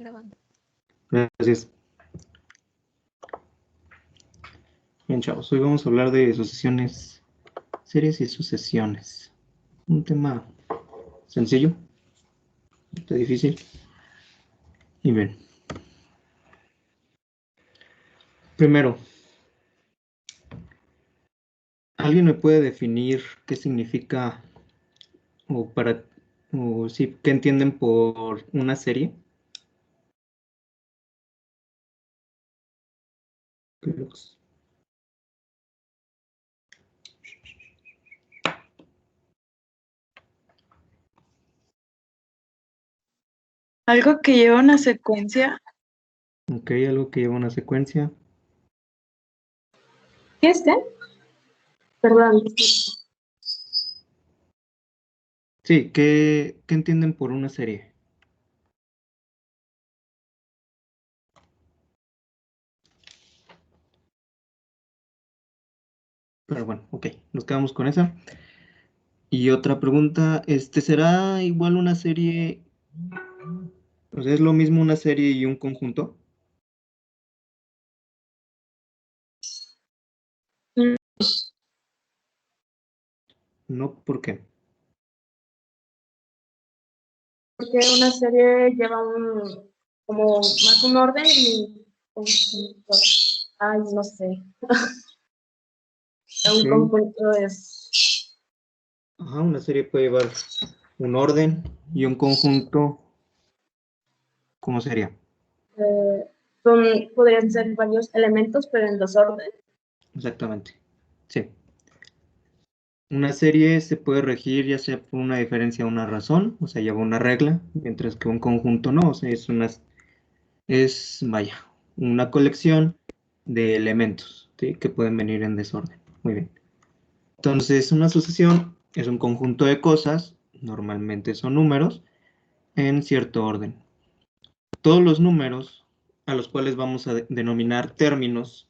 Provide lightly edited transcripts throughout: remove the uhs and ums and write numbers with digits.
Grabando. Gracias. Bien, chavos, hoy vamos a hablar de sucesiones, series y sucesiones. Un tema sencillo, no difícil. Y bien. Primero, ¿alguien me puede definir qué significa o sí, qué entienden por una serie? Algo que lleva una secuencia. Ok, algo que lleva una secuencia. ¿Qué está? Perdón. Sí, ¿qué entienden por una serie? Pero bueno, ok, nos quedamos con esa. Y otra pregunta, ¿será igual una serie? O sea, ¿es lo mismo una serie y un conjunto? No, ¿por qué? Porque una serie lleva como más un orden y ay, no sé. Un conjunto es. Ajá, una serie puede llevar un orden y un conjunto, ¿cómo sería? Podrían ser varios elementos, pero en desorden. Exactamente, sí. Una serie se puede regir ya sea por una diferencia o una razón, o sea, lleva una regla, mientras que un conjunto no, o sea, vaya, una colección de elementos, ¿sí? Que pueden venir en desorden. Muy bien. Entonces, una sucesión es un conjunto de cosas, normalmente son números, en cierto orden. Todos los números a los cuales vamos a denominar términos,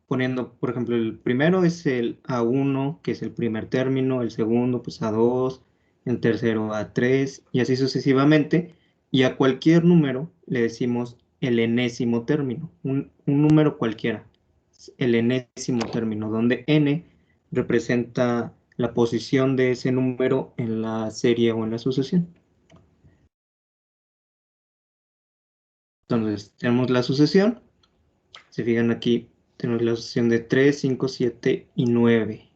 poniendo, por ejemplo, el primero es el A1, que es el primer término, el segundo, pues A2, el tercero A3, y así sucesivamente, y a cualquier número le decimos el enésimo término, un número cualquiera, el enésimo término, donde n representa la posición de ese número en la serie o en la sucesión. Entonces, tenemos la sucesión. Se fijan aquí, tenemos la sucesión de 3, 5, 7 y 9.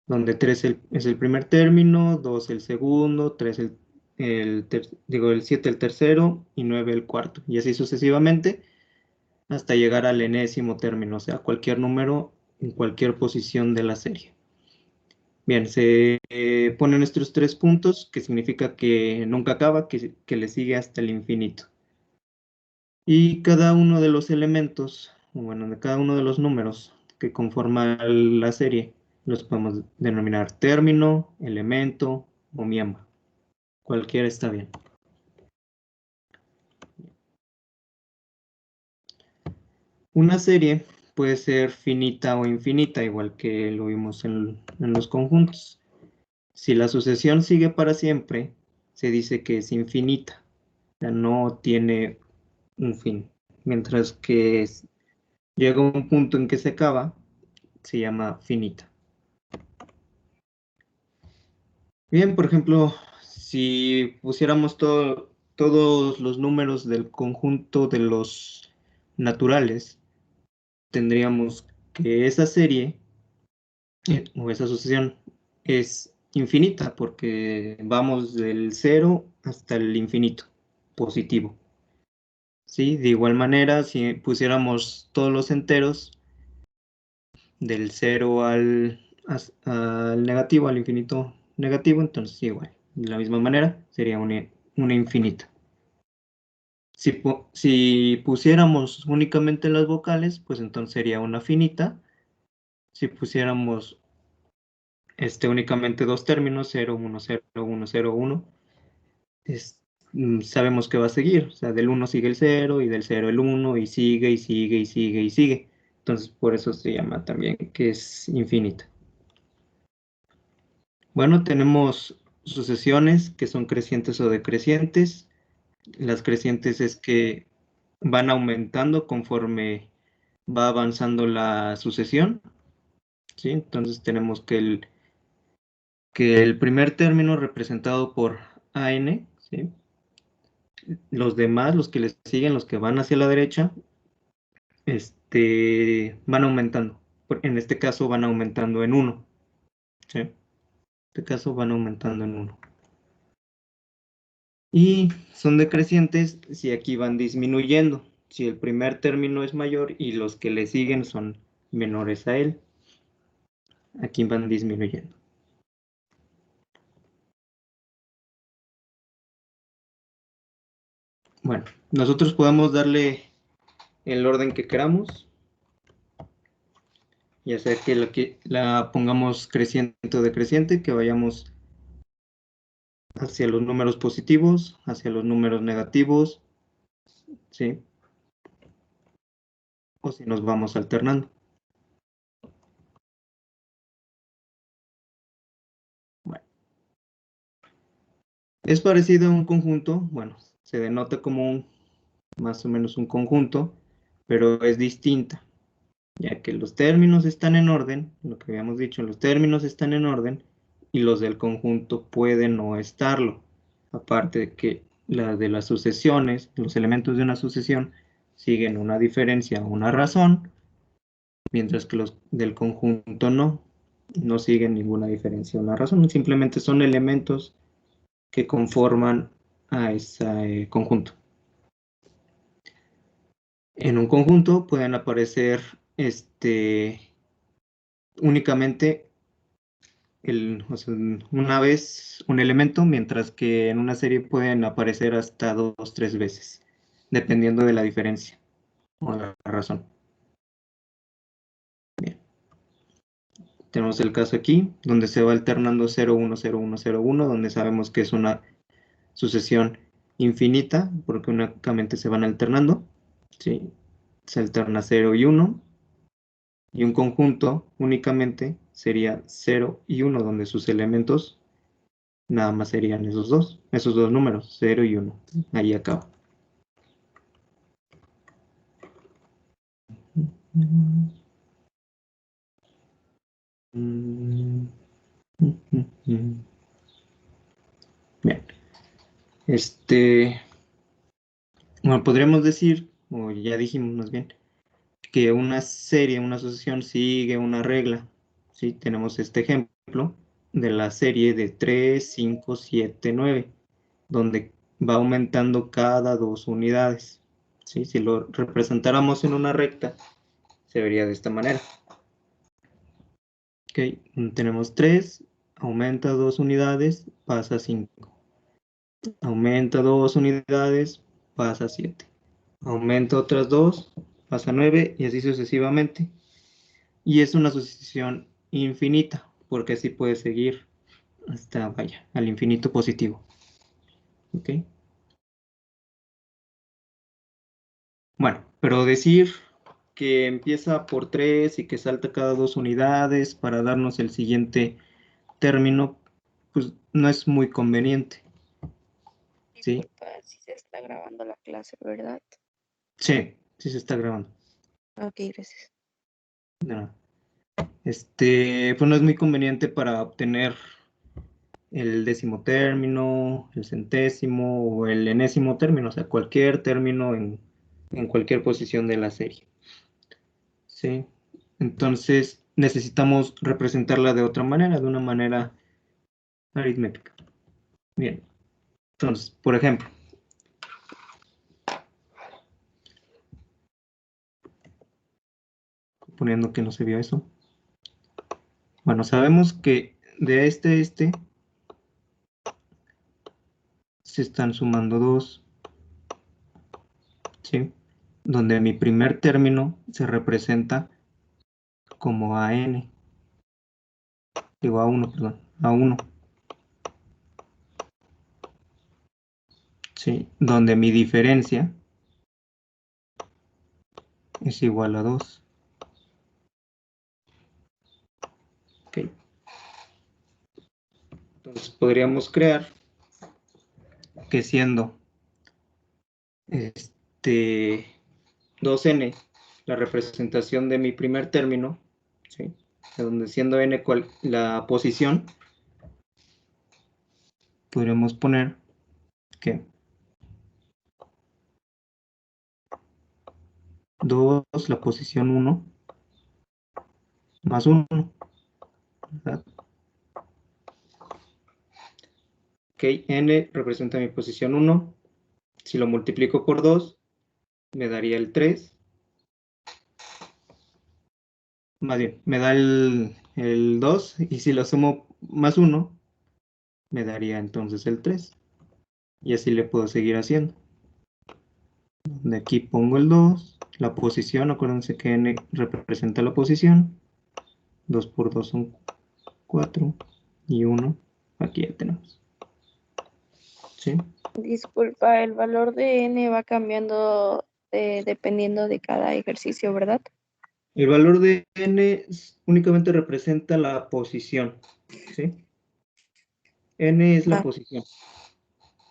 Donde 3 es el primer término, 2 el segundo, 3 el 7 el tercero y 9 el cuarto. Y así sucesivamente hasta llegar al enésimo término, o sea, cualquier número en cualquier posición de la serie. Bien, se ponen estos 3 puntos, que significa que nunca acaba, que le sigue hasta el infinito. Y cada uno de los elementos, bueno, de cada uno de los números que conforman la serie, los podemos denominar término, elemento o miembro. Cualquiera está bien. Una serie puede ser finita o infinita, igual que lo vimos en los conjuntos. Si la sucesión sigue para siempre, se dice que es infinita, o sea, no tiene un fin. Mientras que llega un punto en que se acaba, se llama finita. Bien, por ejemplo, si pusiéramos todos los números del conjunto de los naturales, tendríamos que esa serie o esa sucesión es infinita porque vamos del 0 hasta el infinito, positivo. ¿Sí? De igual manera, si pusiéramos todos los enteros del 0 al negativo, al infinito negativo, entonces igual, de la misma manera, sería una infinita. Si pusiéramos únicamente las vocales, pues entonces sería una finita. Si pusiéramos únicamente dos términos, 0, 1, 0, 1, 0, 1, sabemos que va a seguir, o sea, del 1 sigue el 0 y del 0 el 1 y sigue y sigue y sigue y sigue. Entonces por eso se llama también que es infinita. Bueno, tenemos sucesiones que son crecientes o decrecientes. Las crecientes es que van aumentando conforme va avanzando la sucesión, ¿sí? Entonces tenemos que el primer término representado por AN, ¿sí? Los demás, los que les siguen, los que van hacia la derecha, van aumentando. En este caso van aumentando en 1, ¿sí? En este caso van aumentando en 1. Y son decrecientes si aquí van disminuyendo, si el primer término es mayor y los que le siguen son menores a él. Aquí van disminuyendo. Bueno, nosotros podemos darle el orden que queramos, ya sea que la pongamos creciente o decreciente, que vayamos hacia los números positivos, hacia los números negativos, ¿sí? O si nos vamos alternando. Bueno. Es parecido a un conjunto, bueno, se denota como más o menos un conjunto, pero es distinta, ya que los términos están en orden, lo que habíamos dicho, los términos están en orden y los del conjunto pueden no estarlo. Aparte de que de las sucesiones, los elementos de una sucesión siguen una diferencia o una razón, mientras que los del conjunto no siguen ninguna diferencia o una razón, simplemente son elementos que conforman a ese conjunto. En un conjunto pueden aparecer únicamente una vez un elemento, mientras que en una serie pueden aparecer hasta 2 o 3 veces, dependiendo de la diferencia o la razón. Bien. Tenemos el caso aquí, donde se va alternando 0, 1, 0, 1, 0, 1, donde sabemos que es una sucesión infinita, porque únicamente se van alternando, ¿sí? Se alterna 0 y 1, y un conjunto únicamente sería 0 y 1, donde sus elementos nada más serían esos dos números, 0 y 1. Ahí acaba. Bien. Bueno, podríamos decir, o ya dijimos más bien, que una serie, una asociación sigue una regla. ¿Sí? Tenemos este ejemplo de la serie de 3, 5, 7, 9, donde va aumentando cada 2 unidades. ¿Sí? Si lo representáramos en una recta, se vería de esta manera. Ok, tenemos 3, aumenta 2 unidades, pasa a 5. Aumenta 2 unidades, pasa a 7. Aumenta otras 2, pasa a 9 y así sucesivamente. Y es una sucesión infinita, porque así puede seguir hasta, vaya, al infinito positivo. ¿Ok? Bueno, pero decir que empieza por 3 y que salta cada 2 unidades para darnos el siguiente término, pues no es muy conveniente. ¿Sí? Disculpa, si se está grabando la clase, ¿verdad? Sí, sí se está grabando. Ok, gracias. No. Pues no es muy conveniente para obtener el décimo término, el centésimo o el enésimo término, o sea, cualquier término en cualquier posición de la serie. ¿Sí? Entonces necesitamos representarla de otra manera, de una manera aritmética. Bien, entonces, por ejemplo, suponiendo que no se vio eso. Bueno, sabemos que de este se están sumando 2, ¿sí? Donde mi primer término se representa como AN. Digo A1, perdón, A1. ¿Sí? Donde mi diferencia es igual a 2. Ok. Entonces podríamos crear que siendo 2n la representación de mi primer término, ¿sí? Donde siendo n la posición, podríamos poner que 2 la posición 1 más 1, ¿verdad? Ok, n representa mi posición 1. Si lo multiplico por 2, me daría el 3. Más bien, me da el 2. Y si lo sumo más 1, me daría entonces el 3. Y así le puedo seguir haciendo. De aquí pongo el 2. La posición, acuérdense que n representa la posición. 2 por 2 son 4. Y 1, aquí ya tenemos. ¿Sí? Disculpa, el valor de n va cambiando dependiendo de cada ejercicio, ¿verdad? El valor de n únicamente representa la posición, ¿sí? N es la posición.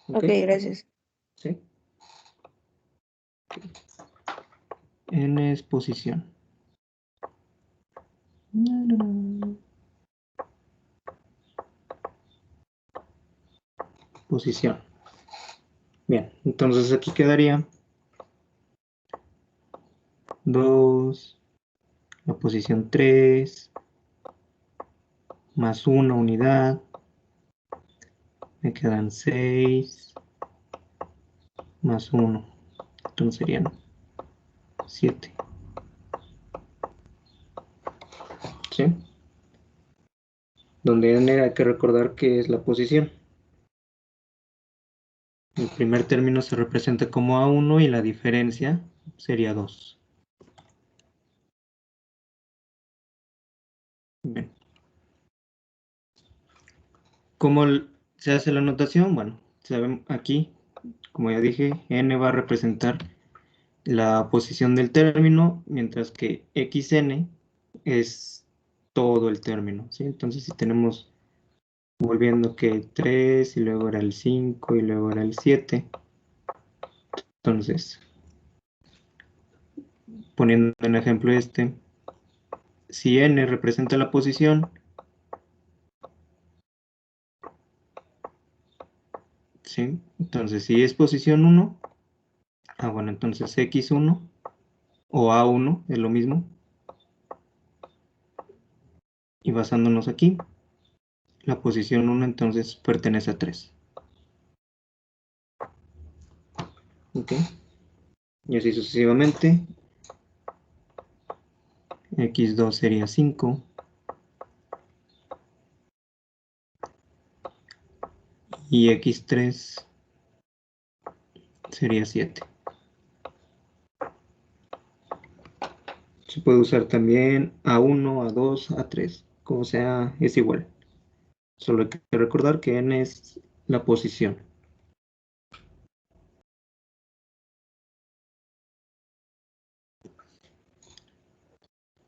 Ok, gracias. ¿Sí? N es posición. Posición. Bien, entonces aquí quedaría 2, la posición 3, más 1 unidad, me quedan 6, más 1, entonces serían 7. ¿Sí? Donde n hay que recordar que es la posición. El primer término se representa como A1 y la diferencia sería 2. Bien. ¿Cómo se hace la notación? Bueno, sabemos aquí, como ya dije, n va a representar la posición del término, mientras que xn es todo el término, ¿sí? Entonces, si tenemos, volviendo que 3, y luego era el 5, y luego era el 7, entonces, poniendo en ejemplo si n representa la posición, ¿sí? Entonces, si es posición 1, bueno, entonces x1 o a1 es lo mismo. Y basándonos aquí, la posición 1 entonces pertenece a 3. ¿Ok? Y así sucesivamente. X2 sería 5. Y X3 sería 7. Se puede usar también A1, A2, A3. Como sea, es igual. Solo hay que recordar que n es la posición.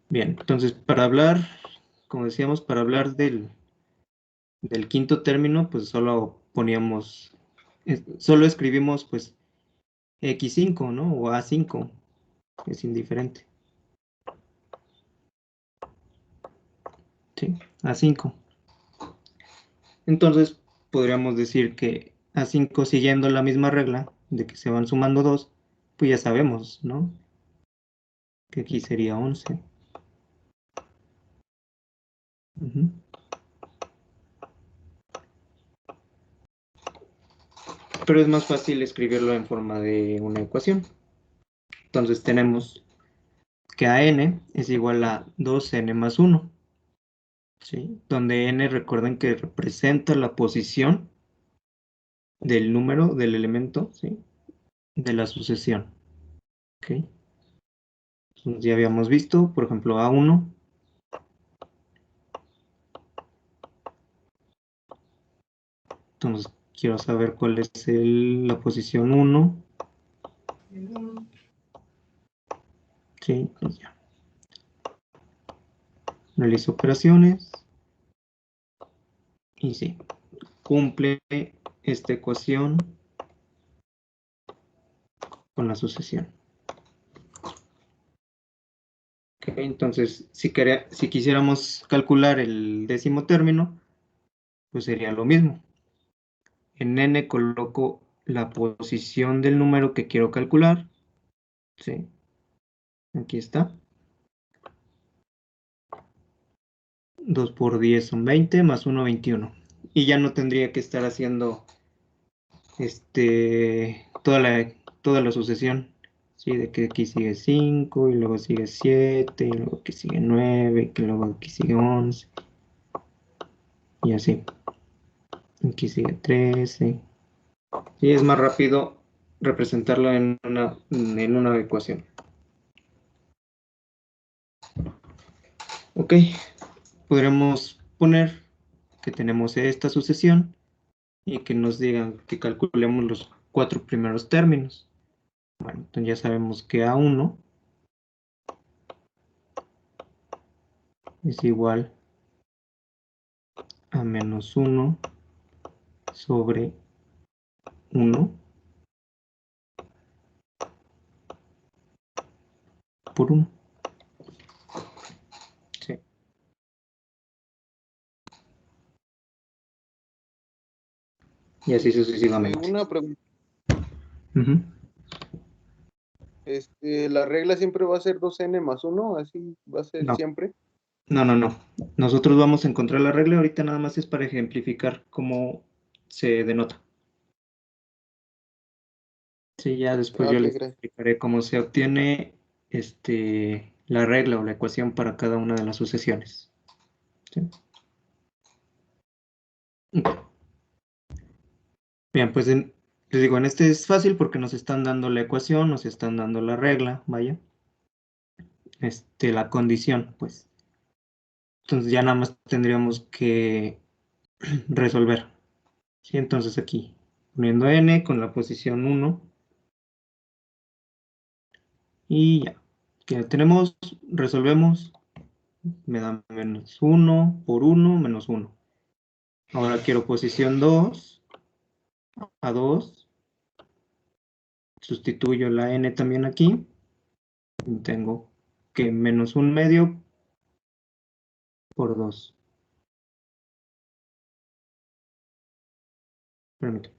Bien, entonces para hablar, como decíamos, para hablar del quinto término, pues solo poníamos, solo escribimos pues X5, ¿no? O A5, es indiferente. Sí, A5. Entonces podríamos decir que A5, siguiendo la misma regla de que se van sumando 2, pues ya sabemos, ¿no? Que aquí sería 11. Pero es más fácil escribirlo en forma de una ecuación. Entonces tenemos que a n es igual a 2n más 1, ¿sí? Donde n, recuerden que representa la posición del número, del elemento, ¿sí? De la sucesión. ¿Ok? Entonces ya habíamos visto, por ejemplo, a1. Entonces quiero saber cuál es la posición 1. Sí, pues ya. Realizo operaciones. Y sí, cumple esta ecuación con la sucesión. Okay, entonces, si quisiéramos calcular el décimo término, pues sería lo mismo. En n coloco la posición del número que quiero calcular. ¿Sí? Aquí está. 2 por 10 son 20, más 1, 21. Y ya no tendría que estar haciendo toda la sucesión. ¿Sí? De que aquí sigue 5, y luego sigue 7, y luego aquí sigue 9, y luego aquí sigue 11. Y así. Aquí sigue 13. Y es más rápido representarlo en una ecuación. Ok, podremos poner que tenemos esta sucesión y que nos digan que calculemos los 4 primeros términos. Bueno, entonces ya sabemos que A1 es igual a menos 1 sobre 1 por 1. Sí. Y así sucesivamente. Una pregunta. Ujú. La regla siempre va a ser 2n más 1, así va a ser No. siempre. No. Nosotros vamos a encontrar la regla. Ahorita nada más es para ejemplificar cómo se denota. Sí, ya después yo Ok, les gracias. explicaré cómo se obtiene la regla o la ecuación para cada una de las sucesiones. ¿Sí? Bien, pues les digo, en este es fácil porque nos están dando la ecuación, nos están dando la regla, vaya. La condición, pues. Entonces ya nada más tendríamos que resolver. ¿Sí? Entonces aquí, poniendo n con la posición 1. Y ya. Que ya tenemos, resolvemos. Me da menos 1 por 1 menos 1. Ahora quiero posición 2. A 2. Sustituyo la n también aquí. Y tengo que menos 1 medio por 2. Permítame.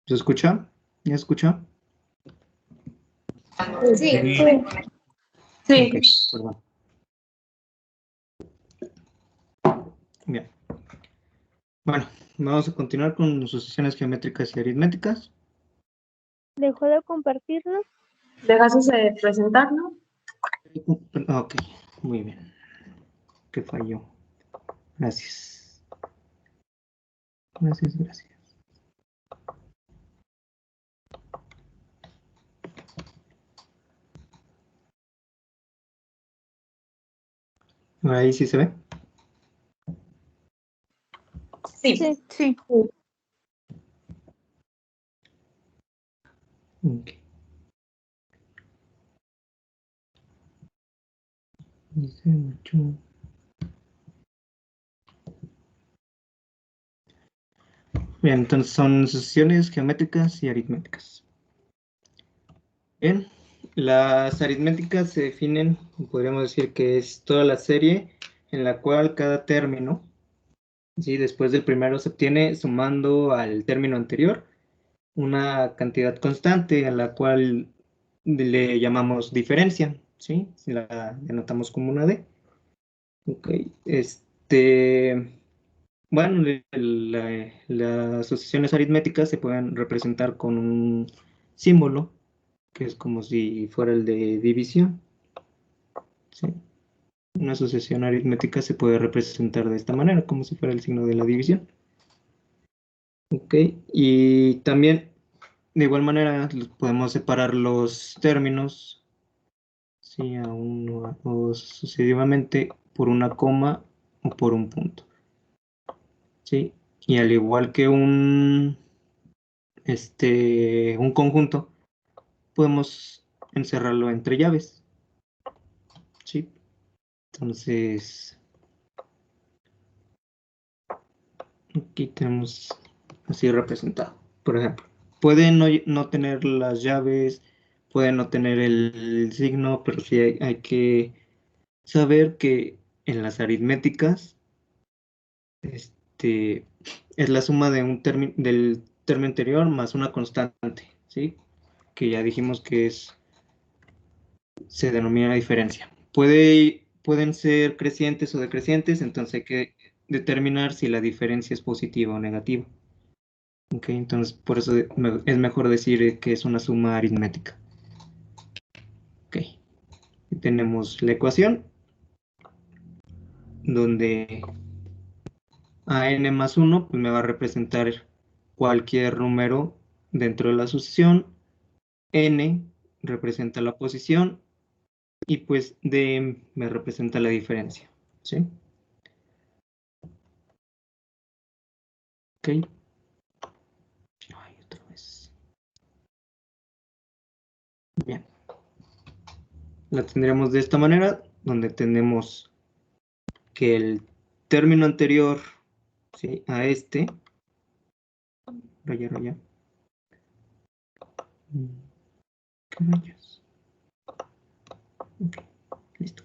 ¿Se escucha? ¿Ya escucha? Sí, Ok, perdón. Bien. Bueno, vamos a continuar con sucesiones geométricas y aritméticas. ¿Dejó de compartirlo? ¿dejas de presentarlo? Ok, muy bien. ¿Qué falló? Gracias. Gracias, gracias. Ahí sí se ve. Sí. Sí. Ok. Dice mucho. Bien, entonces son sucesiones geométricas y aritméticas. Bien, las aritméticas se definen, podríamos decir que es toda la serie en la cual cada término, ¿sí? Después del primero se obtiene sumando al término anterior una cantidad constante a la cual le llamamos diferencia, ¿sí? La denotamos como una D. Ok, bueno, las sucesiones aritméticas se pueden representar con un símbolo, que es como si fuera el de división, ¿sí? Una sucesión aritmética se puede representar de esta manera, como si fuera el signo de la división. Ok, y también de igual manera podemos separar los términos, ¿sí? A uno, a dos, sucesivamente por una coma o por un punto, ¿sí? Y al igual que un conjunto, podemos encerrarlo entre llaves, ¿sí? Entonces, aquí tenemos así representado. Por ejemplo, puede no tener las llaves, puede no tener el signo, pero sí hay que saber que en las aritméticas es la suma de del término anterior más una constante, ¿sí? Que ya dijimos que se denomina diferencia. Pueden ser crecientes o decrecientes, entonces hay que determinar si la diferencia es positiva o negativa. Ok, entonces por eso es mejor decir que es una suma aritmética. Ok, y tenemos la ecuación donde a n más 1 pues me va a representar cualquier número dentro de la sucesión, n representa la posición y pues d me representa la diferencia, ¿sí? Ok. Ay, otra vez. Bien. La tendremos de esta manera, donde tenemos que el término anterior, ¿sí? A raya, raya. ¿Qué rayas? Ok, listo.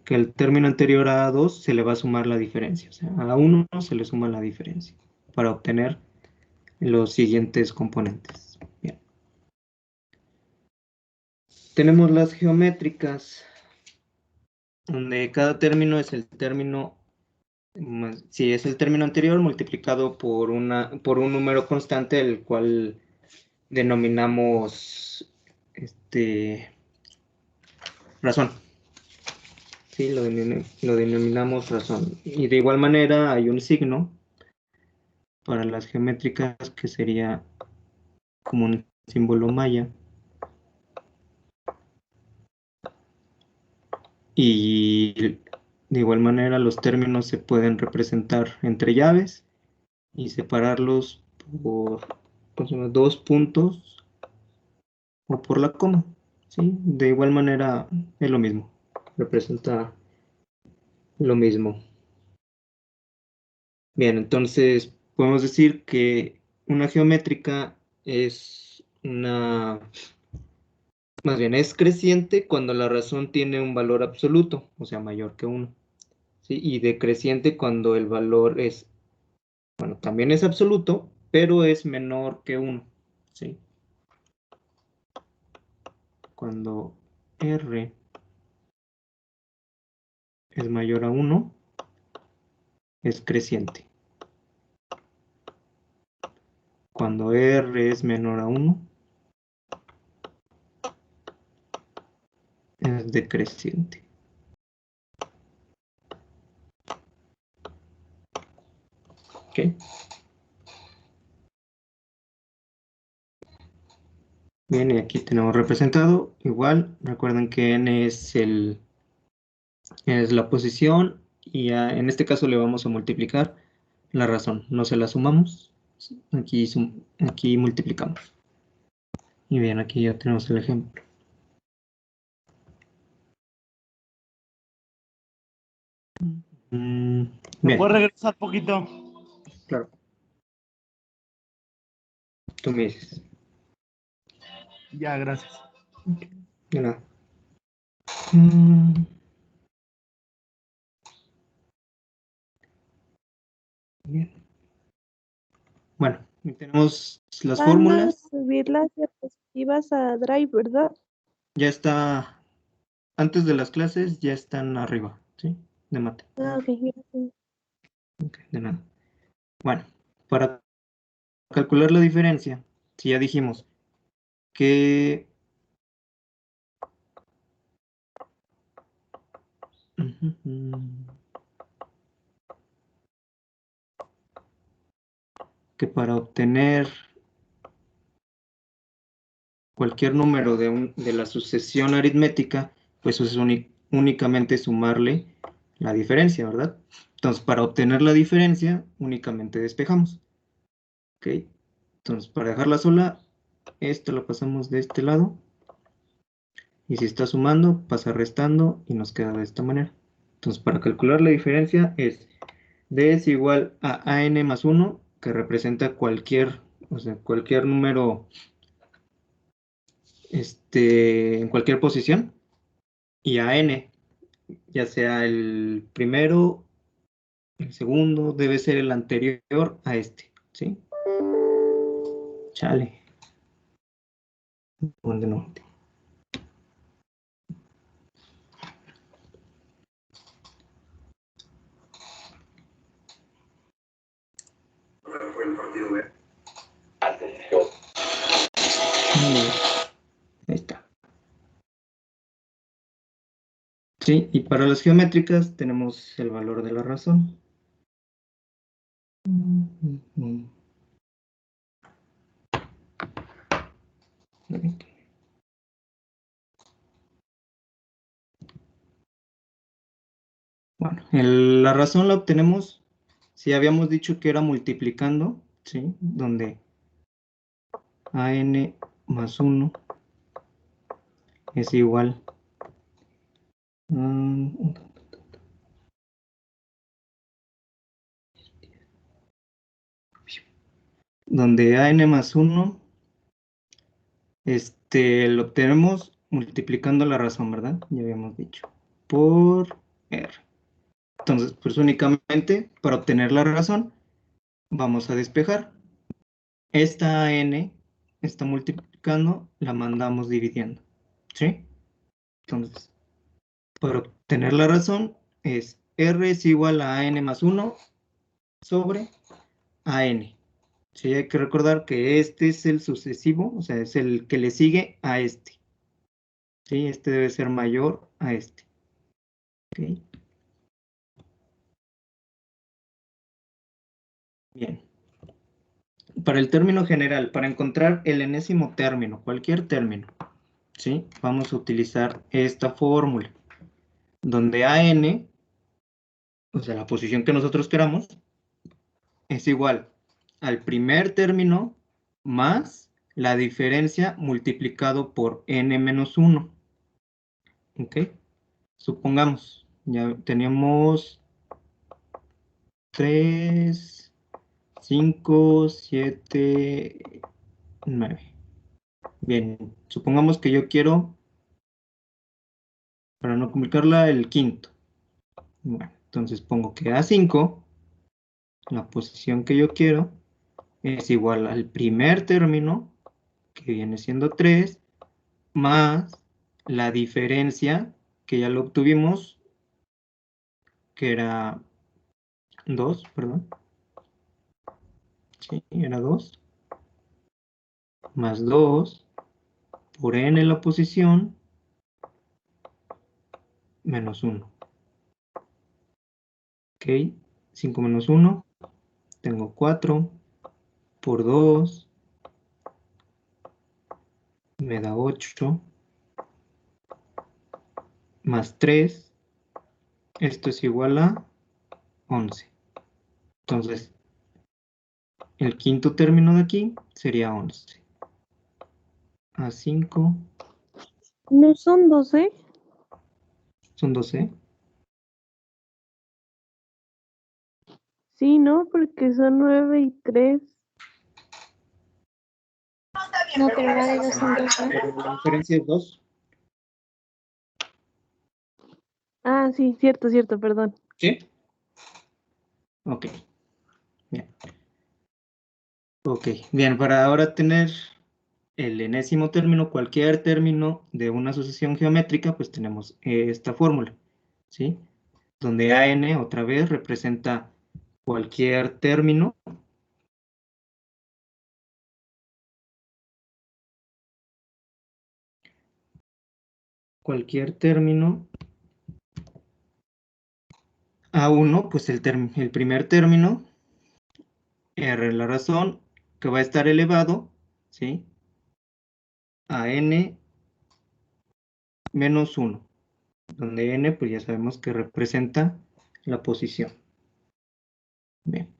Que el término anterior a 2 se le va a sumar la diferencia, o sea, a 1 se le suma la diferencia para obtener los siguientes componentes. Bien. Tenemos las geométricas, donde cada término es el término, si es el término anterior multiplicado por un número constante, el cual denominamos razón. Sí, lo denominamos razón. Y de igual manera hay un signo para las geométricas que sería como un símbolo maya. Y de igual manera los términos se pueden representar entre llaves y separarlos por con 2 puntos o por la coma, ¿sí? De igual manera es lo mismo, representa lo mismo. Bien, entonces podemos decir que una geométrica es más bien es creciente cuando la razón tiene un valor absoluto, o sea, mayor que 1, ¿sí? Y decreciente cuando el valor es, bueno, también es absoluto, pero es menor que 1, ¿sí? Cuando R es mayor a 1, es creciente. Cuando R es menor a 1, es decreciente. ¿Ok? Bien, y aquí tenemos representado. Igual, recuerden que n es la posición y en este caso le vamos a multiplicar la razón. No se la sumamos. Aquí multiplicamos. Y bien, aquí ya tenemos el ejemplo. ¿Me Bien, puedes regresar poquito? claro. Tú me dices. Ya, gracias. De nada. Bien. Bueno, tenemos las Van a fórmulas. subir las diapositivas a Drive, ¿verdad? Ya está, antes de las clases ya están arriba, ¿sí? De mate. Ah, ok, gracias. Ok, de nada. Bueno, para calcular la diferencia, si ya dijimos que para obtener cualquier número de la sucesión aritmética, pues es únicamente sumarle la diferencia, ¿verdad? Entonces, para obtener la diferencia, únicamente despejamos. ¿Ok? Entonces, para dejarla sola, esto lo pasamos de este lado. Y si está sumando, pasa restando y nos queda de esta manera. Entonces, para calcular la diferencia es D es igual a AN más 1, que representa cualquier número en cualquier posición, y a N, ya sea el primero, el segundo, debe ser el anterior a este, ¿sí? Chale. ¿Dónde no? Ahí está. Sí, y para las geométricas tenemos el valor de la razón. Bueno, la razón la obtenemos si habíamos dicho que era multiplicando, ¿sí? Donde AN más 1 es igual donde AN más 1 lo obtenemos multiplicando la razón, ¿verdad? Ya habíamos dicho. Por R. Entonces, pues únicamente para obtener la razón, vamos a despejar. Esta AN está multiplicando, la mandamos dividiendo, ¿sí? Entonces, para obtener la razón, es R es igual a AN más 1 sobre AN. Sí, hay que recordar que este es el sucesivo, o sea, es el que le sigue a este. Sí, este debe ser mayor a este. ¿Ok? Bien. Para el término general, para encontrar el enésimo término, cualquier término, ¿sí? Vamos a utilizar esta fórmula, donde AN, o sea, la posición que nosotros queramos, es igual al primer término más la diferencia multiplicado por n menos 1. ¿Ok? Supongamos, ya teníamos 3, 5, 7, 9. Bien, supongamos que yo quiero, para no complicarla, el quinto. Bueno, entonces pongo que A5, la posición que yo quiero, es igual al primer término, que viene siendo 3, más la diferencia, que ya lo obtuvimos, que era 2, perdón. Sí, era 2. Más 2 por n en la posición, menos 1. Ok, 5 menos 1, tengo 4, por 2, me da 8, más 3, esto es igual a 11. Entonces, el quinto término de aquí sería 11. A5 ¿No son 12? son 12. Sí, ¿no? Porque son 9 y 3. No, pero va de 2 en 2, ¿no? Pero la diferencia es 2. Ah, sí, cierto, perdón. ¿Sí? Ok. Bien. Ok, bien, para ahora tener el enésimo término, cualquier término de una sucesión geométrica, pues tenemos esta fórmula, ¿sí? Donde AN otra vez representa cualquier término. Cualquier término. A1, pues el primer término, R la razón, que va a estar elevado, ¿sí? A n menos 1, donde n, pues ya sabemos que representa la posición. Bien.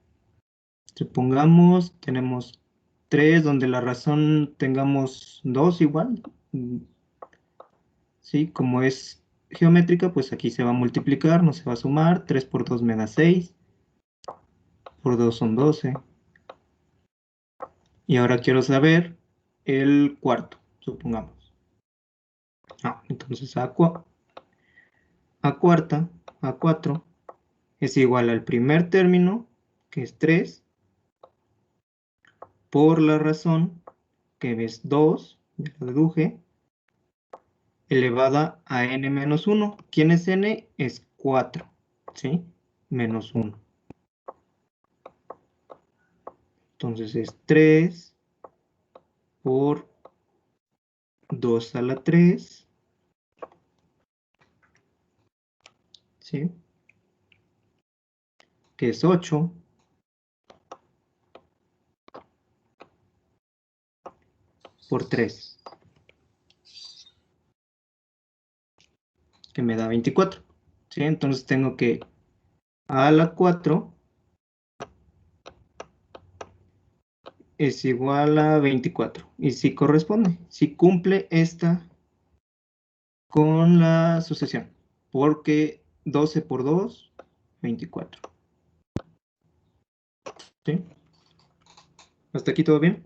Supongamos, tenemos 3, donde la razón tengamos 2 igual. ¿Sí? Como es geométrica, pues aquí se va a multiplicar, no se va a sumar. 3 por 2 me da 6. Por 2 son 12. Y ahora quiero saber el cuarto, supongamos. Entonces A4 es igual al primer término, que es 3, por la razón, que es 2, ya lo deduje, elevada a n menos 1. ¿Quién es n? Es 4, ¿sí? Menos 1. Entonces es 3 por 2 a la 3, ¿sí? Que es 8 por 3, que me da 24, ¿sí? Entonces tengo que a la 4 es igual a 24. Y si corresponde, si cumple esta con la sucesión, porque 12 por 2, 24. ¿Sí? ¿Hasta aquí todo bien?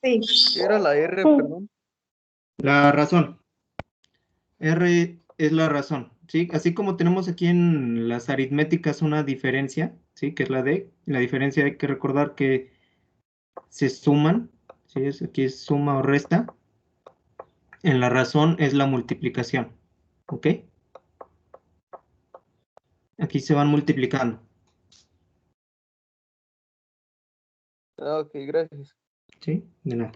Sí. ¿Qué era la R, perdón? La razón. R es la razón, ¿sí? Así como tenemos aquí en las aritméticas una diferencia, ¿sí? Que es la D. La diferencia hay que recordar que se suman, ¿sí? Aquí es suma o resta. En la razón es la multiplicación, ¿ok? Aquí se van multiplicando, Ok, gracias. ¿sí? De nada.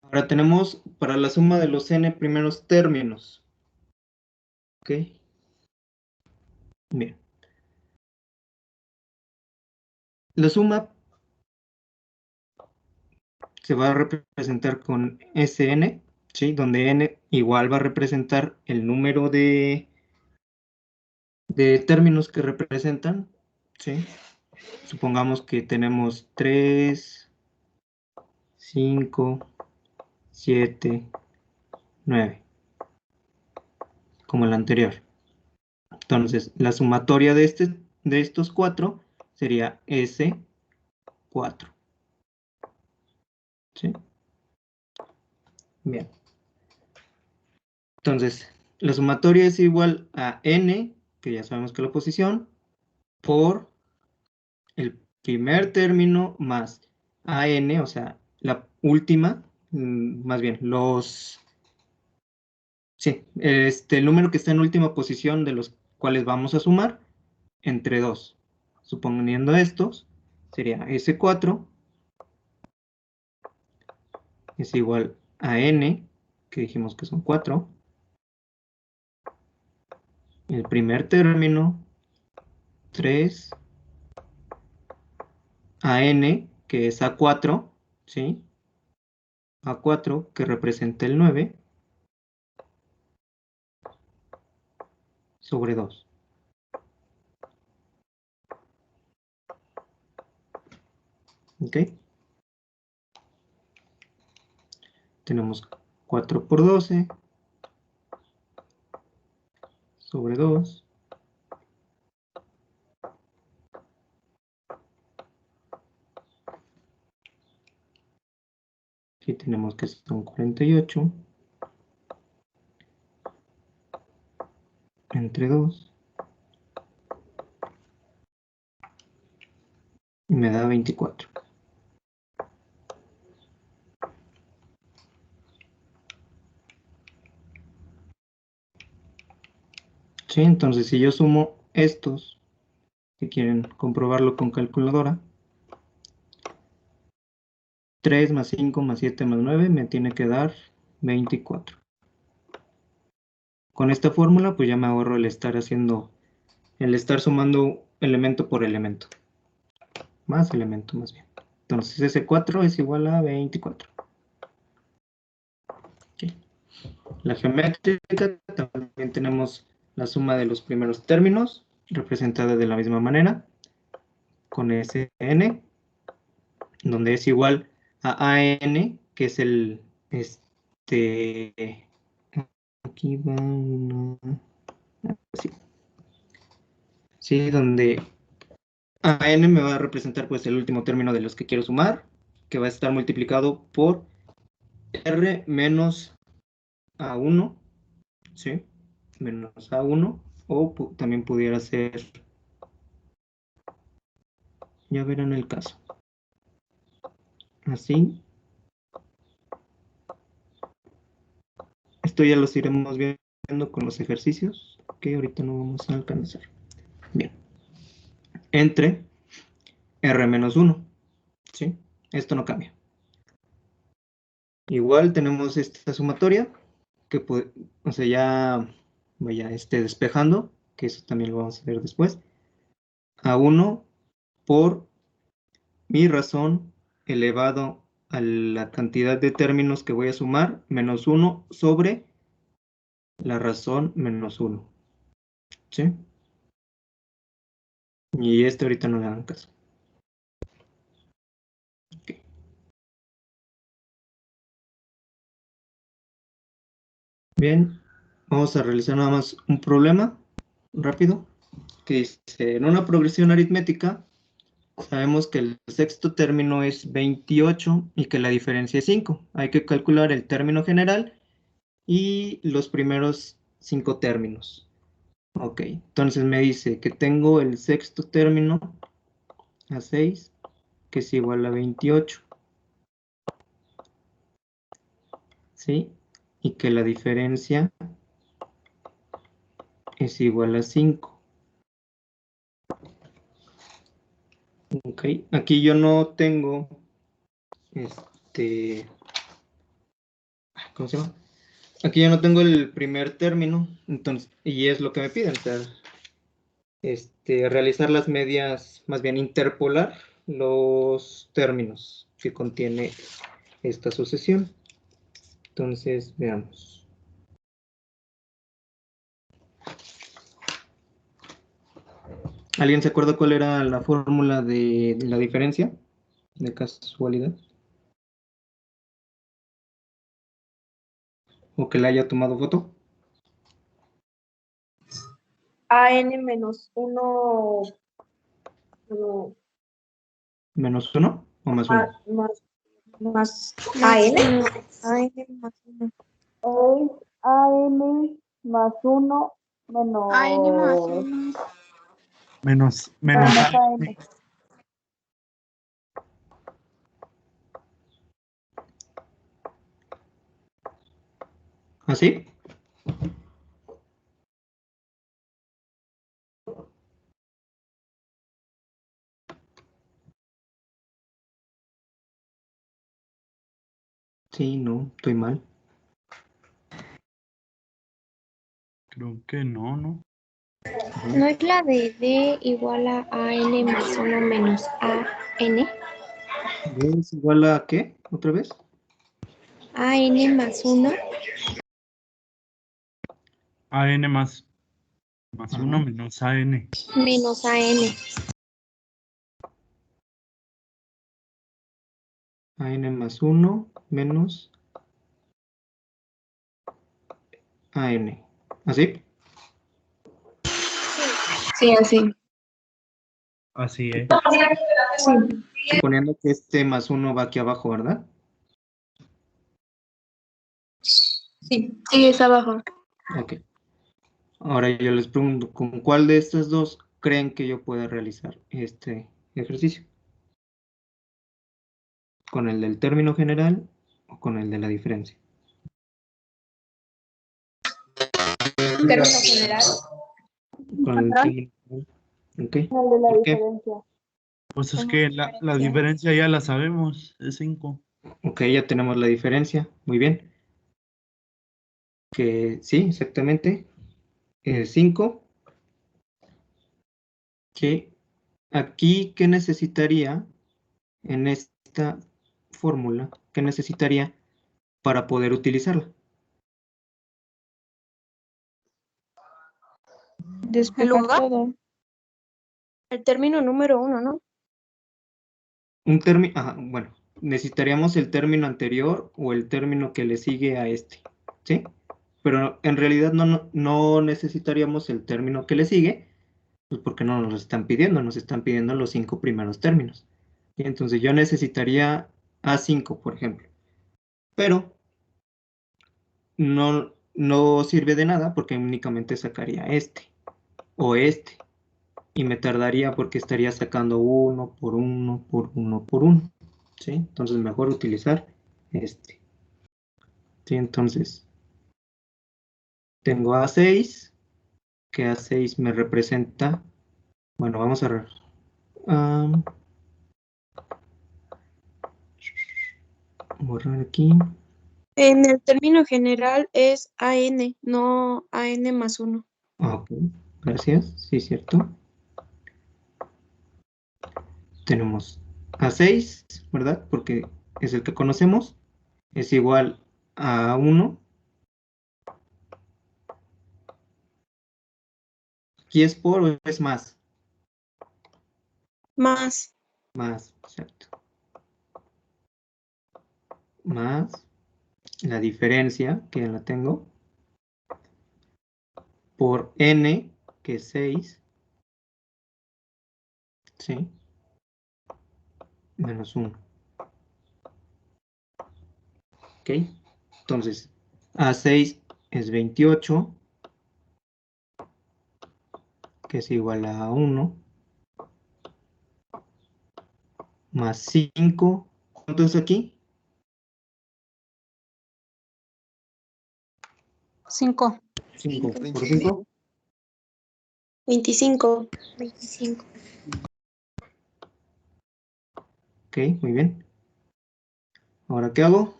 Ahora tenemos para la suma de los n primeros términos. ¿Ok? Bien. La suma se va a representar con Sn, ¿sí? Donde n igual va a representar el número de términos que representan, ¿sí? Supongamos que tenemos 3, 5, 7, 9, como el anterior. Entonces, la sumatoria de estos 4 sería S4. ¿Sí? Bien. Entonces, la sumatoria es igual a n, que ya sabemos que es la posición, por el primer término más an, o sea, la última, más bien, sí, el número que está en última posición de los cuales vamos a sumar entre 2. Suponiendo estos, sería S4 es igual a n, que dijimos que son 4. El primer término, 3, a n, que es A4, ¿sí? A4, que representa el 9, sobre 2. ¿Ok? Tenemos 4 por 12, sobre 2. Aquí tenemos que son 48. Entre 2. Y me da 24. Sí, entonces si yo sumo estos, si quieren comprobarlo con calculadora, 3 más 5 más 7 más 9 me tiene que dar 24. Con esta fórmula pues ya me ahorro el estar sumando elemento por elemento. Más elemento más bien. Entonces ese 4 es igual a 24. Okay. La geométrica también tenemos la suma de los primeros términos, representada de la misma manera, con Sn, donde es igual a AN, que es aquí va una, sí, donde AN me va a representar pues el último término de los que quiero sumar, que va a estar multiplicado por R menos A1, ¿sí? Menos A1, o también pudiera ser, ya verán el caso, así. Esto ya los iremos viendo con los ejercicios, que ahorita no vamos a alcanzar. Bien. Entre R menos 1, ¿sí? Esto no cambia. Igual tenemos esta sumatoria, que o sea, ya vaya despejando, que eso también lo vamos a ver después. A1 por mi razón elevado a la cantidad de términos que voy a sumar, menos 1 sobre la razón menos 1. ¿Sí? Y ahorita no le hagan caso. Okay. Bien, vamos a realizar nada más un problema rápido, que dice, en una progresión aritmética, sabemos que el sexto término es 28 y que la diferencia es 5. Hay que calcular el término general y los primeros 5 términos. Ok, entonces me dice que tengo el sexto término a 6, que es igual a 28. ¿Sí? Y que la diferencia es igual a 5. Ok, aquí yo no tengo ¿cómo se llama? Aquí yo no tengo el primer término, entonces, y es lo que me piden, o sea, realizar las medias, más bien interpolar los términos que contiene esta sucesión. Entonces, veamos. ¿Alguien se acuerda cuál era la fórmula de la diferencia? De casualidad. ¿O que le haya tomado foto? AN menos 1 ¿Menos 1 o más 1? más Más AN. uno. AM más uno. Es AM más 1 menos, AM más uno. Menos menos A. AM. ¿Así? Sí, no, estoy mal. Creo que no, ¿no? ¿No es la de D igual a AN más uno menos AN? ¿Es igual a qué? ¿Otra vez? AN más uno. AN más Ajá. 1 menos AN. Menos AN. AN más 1 menos AN. ¿Así? Sí, así. Así es. Suponiendo que este más 1 va aquí abajo, ¿verdad? Sí, es abajo. Ok. Ahora yo les pregunto, ¿con cuál de estas dos creen que yo pueda realizar este ejercicio? ¿Con el del término general o con el de la diferencia? Término general. Con el término general. Ok. El de la ¿Por qué? diferencia. Pues es que la diferencia ya la sabemos, es 5. Ok, ya tenemos la diferencia. Muy bien. Que sí, exactamente. 5. Que aquí, ¿qué necesitaría en esta fórmula? ¿Qué necesitaría para poder utilizarla? Despejar todo. El término número 1, ¿no? Un término, bueno, necesitaríamos el término anterior o el término que le sigue a este, ¿sí? Pero en realidad no necesitaríamos el término que le sigue, pues porque no nos lo están pidiendo, nos están pidiendo los 5 primeros términos. ¿Sí? Entonces yo necesitaría A5, por ejemplo, pero no sirve de nada porque únicamente sacaría este o este. Y me tardaría porque estaría sacando uno por uno, por uno, por uno. ¿Sí? Entonces mejor utilizar este. ¿Sí? Entonces tengo A6, que A6 me representa, bueno, vamos a borrar aquí. En el término general es AN, no AN más 1. Ok, gracias, sí, cierto. Tenemos A6, ¿verdad? Porque es el que conocemos, es igual a 1. ¿Y es por o es más? Más. Más, exacto. Más la diferencia, que ya la tengo, por n, que es 6, ¿sí? Menos 1. ¿Ok? Entonces, A6 es 28, que es igual a 1, más 5. ¿Cuánto es aquí? 5. 5 por 5. 25. 25. Ok, muy bien. Ahora, ¿qué hago?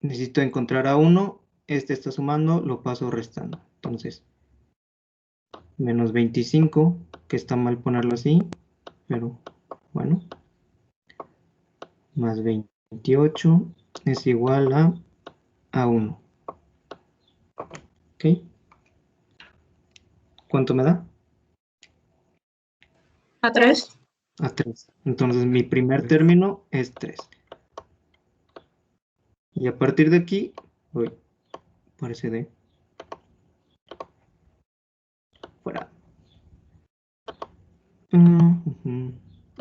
Necesito encontrar a 1. Este está sumando, lo paso restando. Entonces, menos 25, que está mal ponerlo así, pero bueno. Más 28 es igual a a 1. ¿Ok? ¿Cuánto me da? A 3. A 3. Entonces mi primer término es 3. Y a partir de aquí, uy, parece de fuera.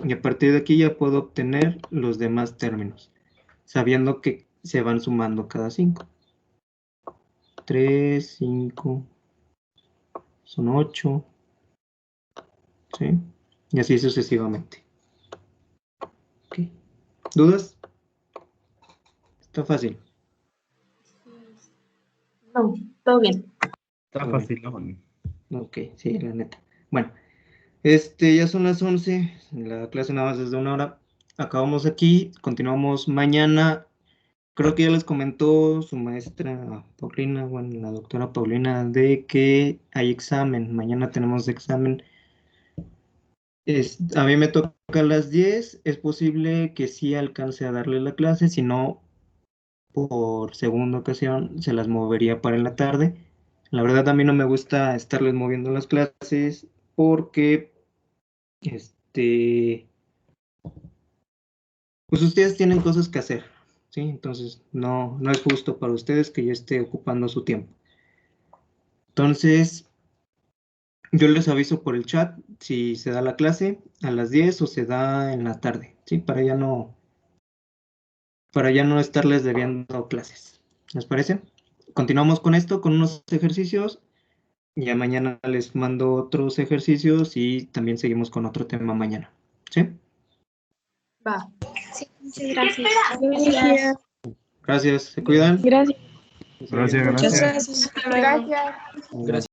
Y a partir de aquí ya puedo obtener los demás términos, sabiendo que se van sumando cada 5. 3, 5, son 8, ¿sí? Y así sucesivamente. ¿Ok? ¿Dudas? Está fácil. No, todo bien. Está Muy fácil. Ok, sí, la neta. Bueno, ya son las 11, la clase nada más es de 1 hora. Acabamos aquí, continuamos mañana. Creo que ya les comentó su maestra Paulina, bueno, la doctora Paulina, de que hay examen. Mañana tenemos examen. A mí me toca a las 10. Es posible que sí alcance a darle la clase, si no, por segunda ocasión se las movería para en la tarde. La verdad a mí no me gusta estarles moviendo las clases porque pues ustedes tienen cosas que hacer, ¿sí? Entonces no es justo para ustedes que yo esté ocupando su tiempo. Entonces, yo les aviso por el chat si se da la clase a las 10 o se da en la tarde, ¿sí? Para ya no estarles debiendo clases. ¿Les parece? Continuamos con esto, con unos ejercicios. Ya mañana les mando otros ejercicios y también seguimos con otro tema mañana, ¿sí? Va. Sí, muchas gracias. Gracias. Gracias, se cuidan. Gracias. Gracias, Muchas gracias. gracias. Hasta luego. Gracias. Gracias.